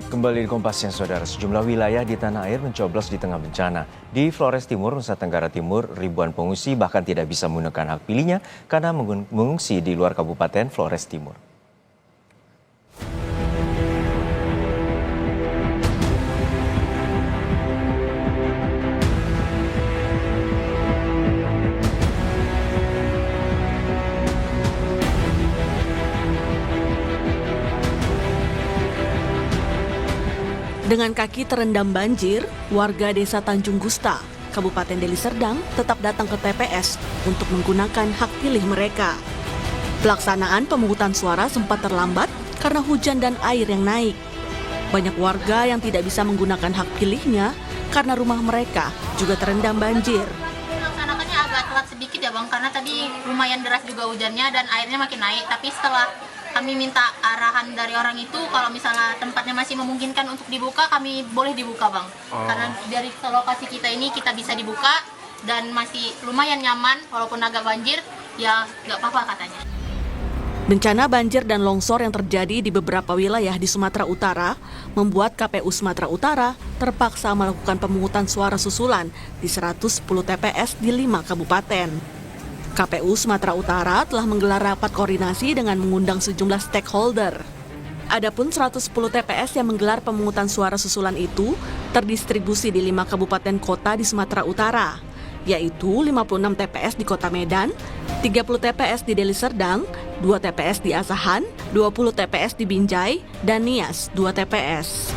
Kembali di Kompas Siang, Saudara. Sejumlah wilayah di tanah air mencoblos di tengah bencana. Di Flores Timur, Nusa Tenggara Timur, ribuan pengungsi bahkan tidak bisa menggunakan hak pilihnya karena mengungsi di luar Kabupaten Flores Timur. Dengan kaki terendam banjir, warga desa Tanjung Gusta, Kabupaten Deli Serdang tetap datang ke TPS untuk menggunakan hak pilih mereka. Pelaksanaan pemungutan suara sempat terlambat karena hujan dan air yang naik. Banyak warga yang tidak bisa menggunakan hak pilihnya karena rumah mereka juga terendam banjir. Melaksanakannya agak telat sedikit ya Bang, karena tadi lumayan deras juga hujannya dan airnya makin naik. Tapi setelah kami minta arahan dari orang itu, kalau misalnya tempatnya masih memungkinkan untuk dibuka, kami boleh dibuka Bang. Karena dari lokasi kita ini kita bisa dibuka dan masih lumayan nyaman, walaupun agak banjir, ya nggak apa-apa katanya. Bencana banjir dan longsor yang terjadi di beberapa wilayah di Sumatera Utara membuat KPU Sumatera Utara terpaksa melakukan pemungutan suara susulan di 110 TPS di 5 kabupaten. KPU Sumatera Utara telah menggelar rapat koordinasi dengan mengundang sejumlah stakeholder. Adapun 110 TPS yang menggelar pemungutan suara susulan itu terdistribusi di 5 kabupaten kota di Sumatera Utara, yaitu 56 TPS di Kota Medan, 30 TPS di Deli Serdang, 2 TPS di Asahan, 20 TPS di Binjai, dan Nias 2 TPS.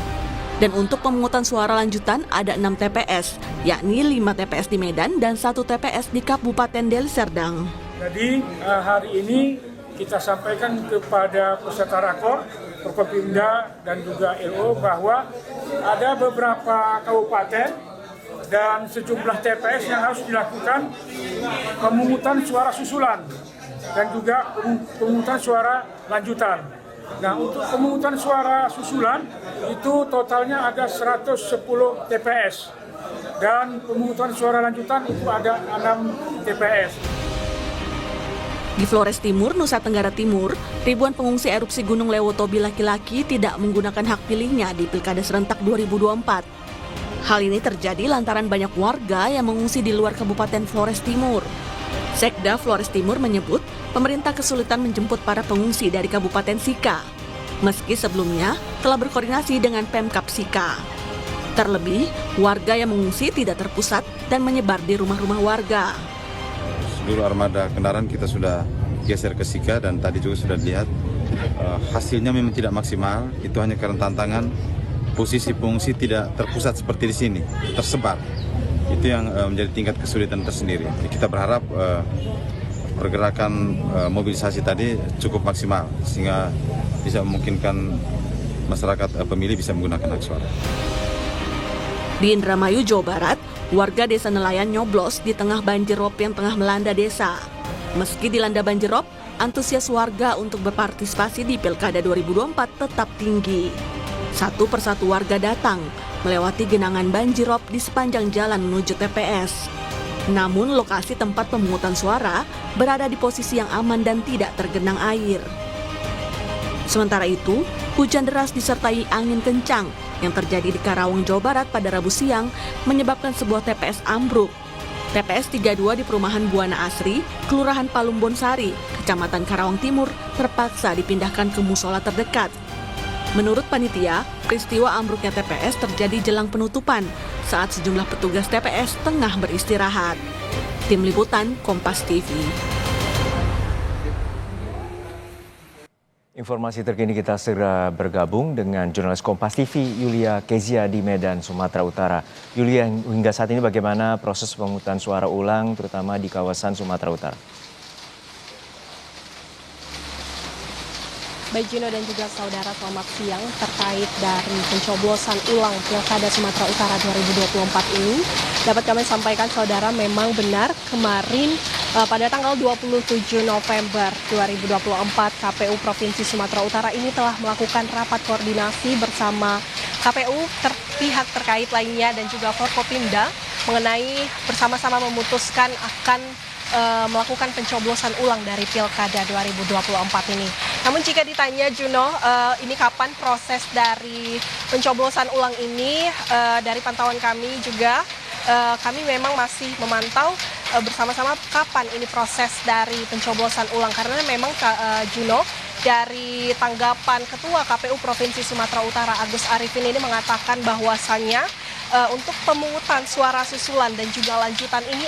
Dan untuk pemungutan suara lanjutan ada 6 TPS, yakni 5 TPS di Medan dan 1 TPS di Kabupaten Deli Serdang. Jadi hari ini kita sampaikan kepada peserta rakor, Forkopimda dan juga LO bahwa ada beberapa kabupaten dan sejumlah TPS yang harus dilakukan pemungutan suara susulan dan juga pemungutan suara lanjutan. Nah, untuk pemungutan suara susulan itu totalnya ada 110 TPS dan pemungutan suara lanjutan itu ada 6 TPS. Di Flores Timur, Nusa Tenggara Timur, ribuan pengungsi erupsi Gunung Lewotobi laki-laki tidak menggunakan hak pilihnya di Pilkada Serentak 2024. Hal ini terjadi lantaran banyak warga yang mengungsi di luar Kabupaten Flores Timur. Sekda Flores Timur menyebut pemerintah kesulitan menjemput para pengungsi dari Kabupaten Sika, meski sebelumnya telah berkoordinasi dengan Pemkab Sika. Terlebih, warga yang mengungsi tidak terpusat dan menyebar di rumah-rumah warga. Seluruh armada kendaraan kita sudah geser ke Sika dan tadi juga sudah dilihat hasilnya memang tidak maksimal. Itu hanya karena tantangan posisi pengungsi tidak terpusat seperti di sini, tersebar. Itu yang menjadi tingkat kesulitan tersendiri. Kita berharap pergerakan mobilisasi tadi cukup maksimal sehingga bisa memungkinkan masyarakat pemilih bisa menggunakan hak suara. Di Indramayu, Jawa Barat, warga desa Nelayan nyoblos di tengah banjir rob yang tengah melanda desa. Meski dilanda banjir rob, antusias warga untuk berpartisipasi di Pilkada 2024 tetap tinggi. Satu persatu warga datang melewati genangan banjirop di sepanjang jalan menuju TPS. Namun lokasi tempat pemungutan suara berada di posisi yang aman dan tidak tergenang air. Sementara itu, hujan deras disertai angin kencang yang terjadi di Karawang, Jawa Barat pada Rabu siang menyebabkan sebuah TPS ambruk. TPS 32 di Perumahan Buana Asri, Kelurahan Palumbon Sari, Kecamatan Karawang Timur terpaksa dipindahkan ke musola terdekat. Menurut panitia, peristiwa ambruknya TPS terjadi jelang penutupan saat sejumlah petugas TPS tengah beristirahat. Tim Liputan Kompas TV. Informasi terkini kita segera bergabung dengan jurnalis Kompas TV Yulia Kezia di Medan, Sumatera Utara. Yulia, hingga saat ini bagaimana proses pemungutan suara ulang terutama di kawasan Sumatera Utara? Baik Juno dan juga saudara, selamat siang. Terkait dari pencoblosan ulang Pilkada Sumatera Utara 2024 ini, dapat kami sampaikan saudara, memang benar kemarin pada tanggal 27 November 2024 KPU Provinsi Sumatera Utara ini telah melakukan rapat koordinasi bersama KPU pihak terkait lainnya dan juga Forkopimda mengenai bersama-sama memutuskan akan melakukan pencoblosan ulang dari Pilkada 2024 ini. Namun jika ditanya Juno, ini kapan proses dari pencoblosan ulang ini, dari pantauan kami juga, kami memang masih memantau bersama-sama kapan ini proses dari pencoblosan ulang. Karena memang Juno, dari tanggapan Ketua KPU Provinsi Sumatera Utara Agus Arifin ini mengatakan bahwasannya untuk pemungutan suara susulan dan juga lanjutan ini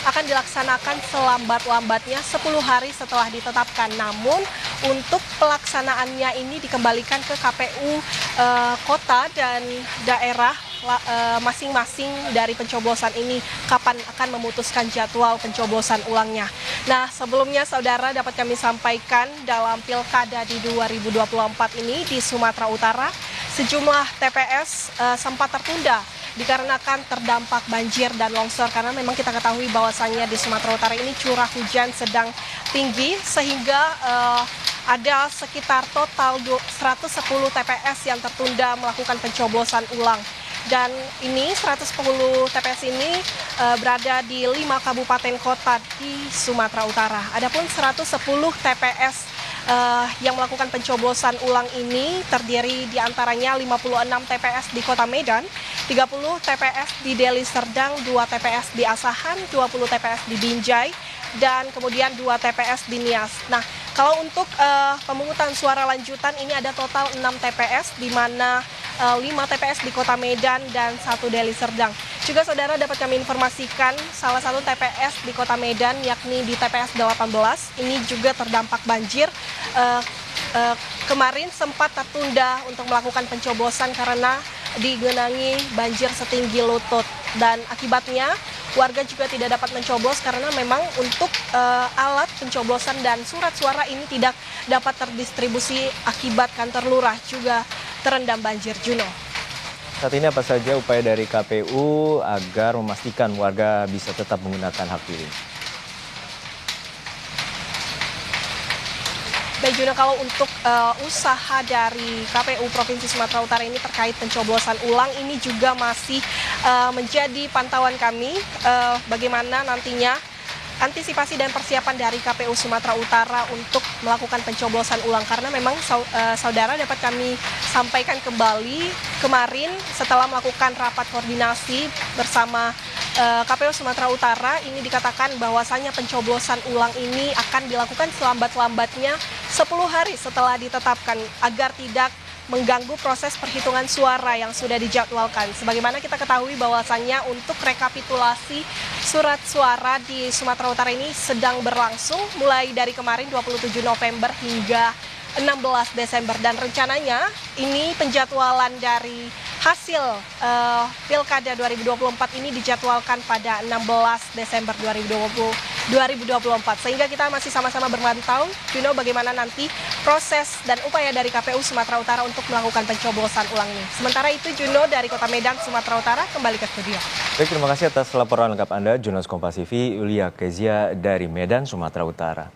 akan dilaksanakan selambat-lambatnya 10 hari setelah ditetapkan. Namun untuk pelaksanaannya ini dikembalikan ke KPU kota dan daerah masing-masing dari pencoblosan ini kapan akan memutuskan jadwal pencoblosan ulangnya. Nah, sebelumnya saudara dapat kami sampaikan dalam Pilkada di 2024 ini di Sumatera Utara, sejumlah TPS sempat tertunda dikarenakan terdampak banjir dan longsor, karena memang kita ketahui bahwasannya di Sumatera Utara ini curah hujan sedang tinggi sehingga ada sekitar total 110 TPS yang tertunda melakukan pencoblosan ulang. Dan ini 110 TPS ini berada di 5 kabupaten kota di Sumatera Utara. Adapun 110 TPS yang melakukan pencoblosan ulang ini terdiri diantaranya 56 TPS di Kota Medan, 30 TPS di Deli Serdang, 2 TPS di Asahan, 20 TPS di Binjai, dan kemudian 2 TPS di Nias. Nah, kalau untuk pemungutan suara lanjutan ini ada total 6 TPS, di mana 5 TPS di Kota Medan dan 1 Deli Serdang. Juga saudara dapat kami informasikan salah satu TPS di Kota Medan, yakni di TPS 18, ini juga terdampak banjir. Kemarin sempat tertunda untuk melakukan pencoblosan karena digenangi banjir setinggi lutut, dan akibatnya warga juga tidak dapat mencoblos karena memang untuk alat pencoblosan dan surat suara ini tidak dapat terdistribusi akibat kantor lurah juga terendam banjir. Juno. Saat ini apa saja upaya dari KPU agar memastikan warga bisa tetap menggunakan hak pilih? Baik Juno, kalau untuk usaha dari KPU Provinsi Sumatera Utara ini terkait pencoblosan ulang ini juga masih menjadi pantauan kami bagaimana nantinya antisipasi dan persiapan dari KPU Sumatera Utara untuk melakukan pencoblosan ulang. Karena memang saudara dapat kami sampaikan kembali kemarin setelah melakukan rapat koordinasi bersama KPU Sumatera Utara, ini dikatakan bahwasannya pencoblosan ulang ini akan dilakukan selambat-lambatnya 10 hari setelah ditetapkan agar tidak mengganggu proses perhitungan suara yang sudah dijadwalkan. Sebagaimana kita ketahui bahwasannya untuk rekapitulasi surat suara di Sumatera Utara ini sedang berlangsung mulai dari kemarin 27 November hingga 16 Desember, dan rencananya ini penjadwalan dari hasil Pilkada 2024 ini dijadwalkan pada 16 Desember 2024. Sehingga kita masih sama-sama bermantau, Juno, bagaimana nanti proses dan upaya dari KPU Sumatera Utara untuk melakukan pencoblosan ulang ini. Sementara itu, Juno, dari Kota Medan, Sumatera Utara, kembali ke studio. Baik, terima kasih atas laporan lengkap Anda, Jurnalis Kompas TV, Yulia Kezia dari Medan, Sumatera Utara.